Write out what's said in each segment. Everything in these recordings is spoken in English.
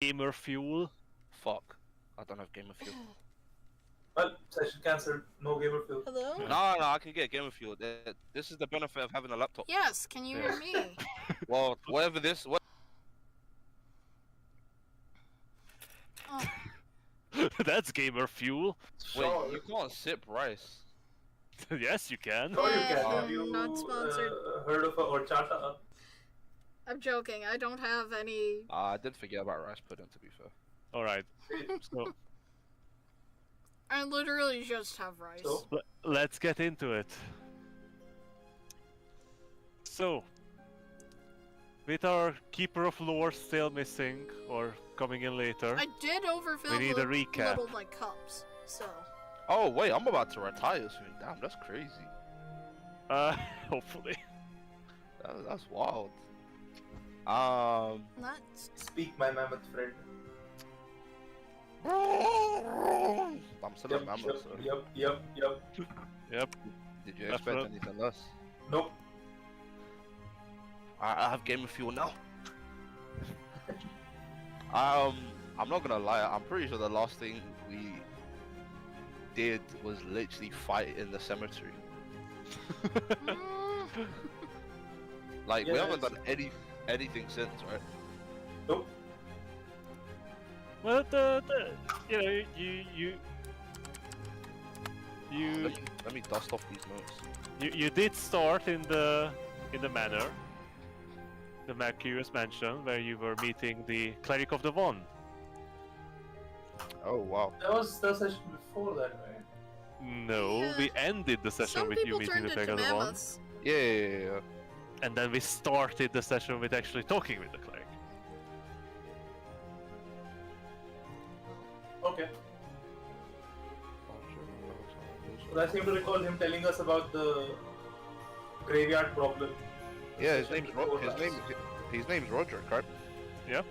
gamer fuel. Fuck. I don't have gamer fuel. Well, session cancelled. No gamer fuel. Hello? No, I can get gamer fuel. This is the benefit of having a laptop. Yes, can you hear me? Well, whatever this. What? Oh, That's gamer fuel. Sure. Wait, you can't sip rice. Yes, you can. Sure you can. Uh, Have you not sponsored. Heard of a horchata? I'm joking. I don't have any. I did forget about rice pudding, to be fair. All right. So I literally just have rice. So? let's get into it. So, with our keeper of lore still missing or coming in later. I did overfill We need the a recap. little like cups, so. Oh wait, I'm about to retire soon. Damn, that's crazy. Hopefully. That's wild. Nuts. Speak, my mammoth friend. I'm still a mammoth, so. Yep. Yep. Did you expect anything less? Nope. I have gamer fuel now. I'm not gonna lie. I'm pretty sure the last thing we did was literally fight in the cemetery. Like we haven't done anything since, right? Nope. Well, you know, you Let me dust off these notes. you did start in the manor, the Mercurius mansion, where you were meeting the cleric of the Von. Oh wow. That was the session before that, right? No, Yeah. we ended the session Some with you people meeting turned the cleric into of the Von, mammoths. Yeah. and then we started the session with actually talking with the cleric. Okay. But I seem to recall him telling us about the graveyard problem. Yeah, his name's Roderick, right? Yeah.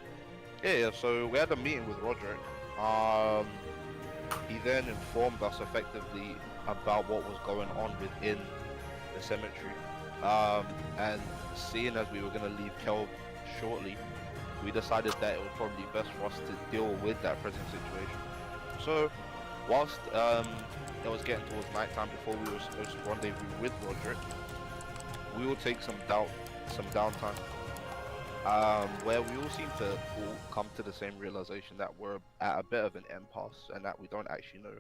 Yeah, so we had a meeting with Roderick. He then informed us effectively about what was going on within the cemetery. And seeing as we were going to leave Kelb shortly, we decided that it was probably best for us to deal with that present situation. So, whilst it was getting towards night time before we were supposed to rendezvous with Roderick, we will take some downtime. Where we all seem to all come to the same realization that we're at a bit of an impasse and that we don't actually know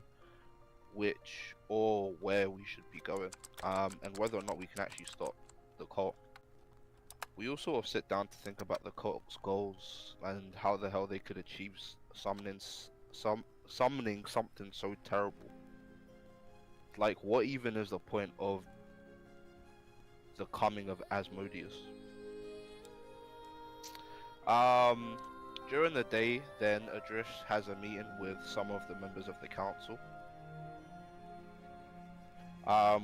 which or where we should be going, and whether or not we can actually stop the cult. We all sort of sit down to think about the cult's goals and how the hell they could achieve summoning something so terrible. Like, what even is the point of the coming of Asmodeus? During the day, then Adrish has a meeting with some of the members of the council,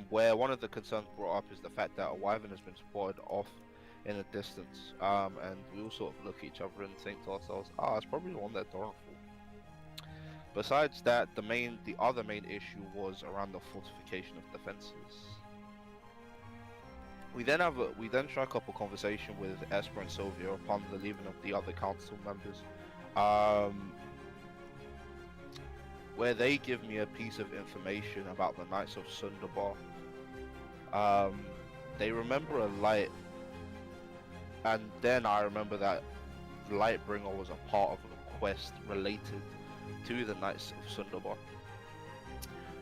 where one of the concerns brought up is the fact that a wyvern has been spotted off in a distance, and we all sort of look at each other and think to ourselves, it's probably the one that Dorothy. Besides that, the other main issue was around the fortification of defenses. We then strike up a conversation with Esper and Sylvia upon the leaving of the other council members, where they give me a piece of information about the Knights of Sundarbar. They remember a light, and then I remember that Lightbringer was a part of a quest related to the Knights of Sundarbar.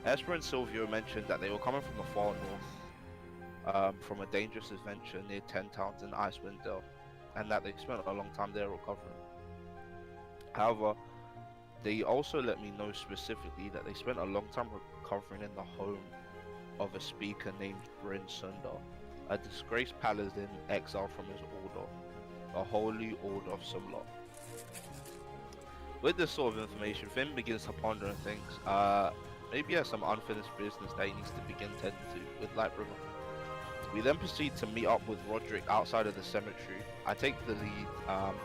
Esper and Sylvia mentioned that they were coming from the far north, from a dangerous adventure near 10 towns in Icewind Dale, and that they spent a long time there recovering. However, they also let me know specifically that they spent a long time recovering in the home of a speaker named Bryn Sundar, a disgraced paladin exiled from his order, the Holy Order of Sumlot. With this sort of information, Finn begins to ponder and thinks, maybe he has some unfinished business that he needs to begin tending to with Lightbringer. We then proceed to meet up with Roderick outside of the cemetery. I take the lead,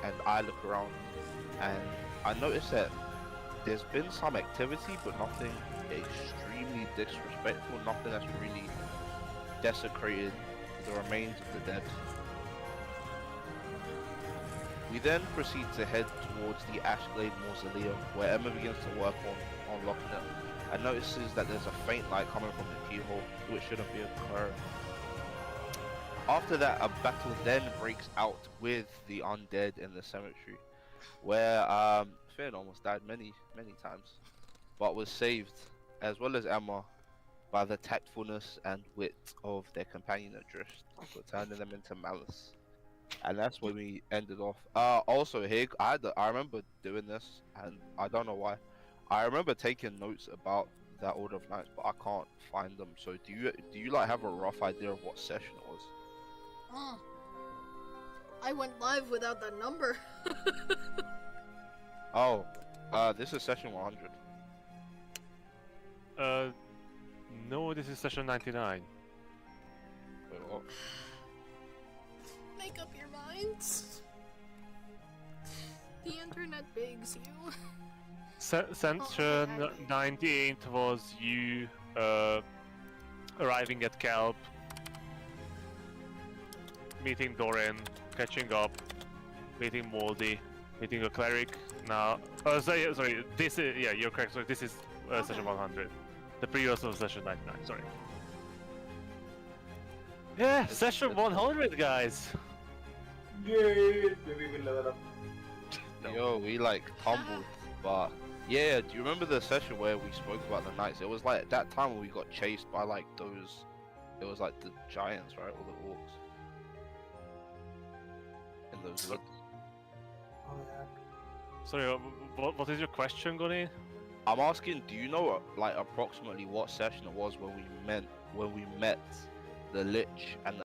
and I look around, and I notice that there's been some activity, but nothing extremely disrespectful, nothing that's really desecrated the remains of the dead. We then proceed to head towards the Ashglade Mausoleum, where Emma begins to work on unlocking it, and notices that there's a faint light coming from the keyhole, which shouldn't be occurring. After that, a battle then breaks out with the undead in the cemetery, where Finn almost died many times, but was saved, as well as Emma, by the tactfulness and wit of their companion Adrift, for turning them into malice. And that's where we ended off. Also, Hig, I remember doing this, and I don't know why. I remember taking notes about that Order of Knights, but I can't find them. So do you like have a rough idea of what session it was? I went live without that number. Oh, this is session 100. No, this is session 99. Wait, what? Make up your minds. The internet begs you. Session 98 was you arriving at Kelp, meeting Doran, catching up, meeting Moldy, meeting a cleric. Now, sorry, this is, yeah, you're correct. So this is session 100. The previous was session 99. Sorry. Yeah, session 100, guys. Yay! Maybe we'll level up. No. Yo, we like tumbled, but yeah. Do you remember the session where we spoke about the knights? It was like at that time when we got chased by like those. It was like the giants, right, or the orcs. In those woods. Oh, yeah. Sorry, what is your question, Goni? I'm asking, do you know like approximately what session it was when we met the Lich and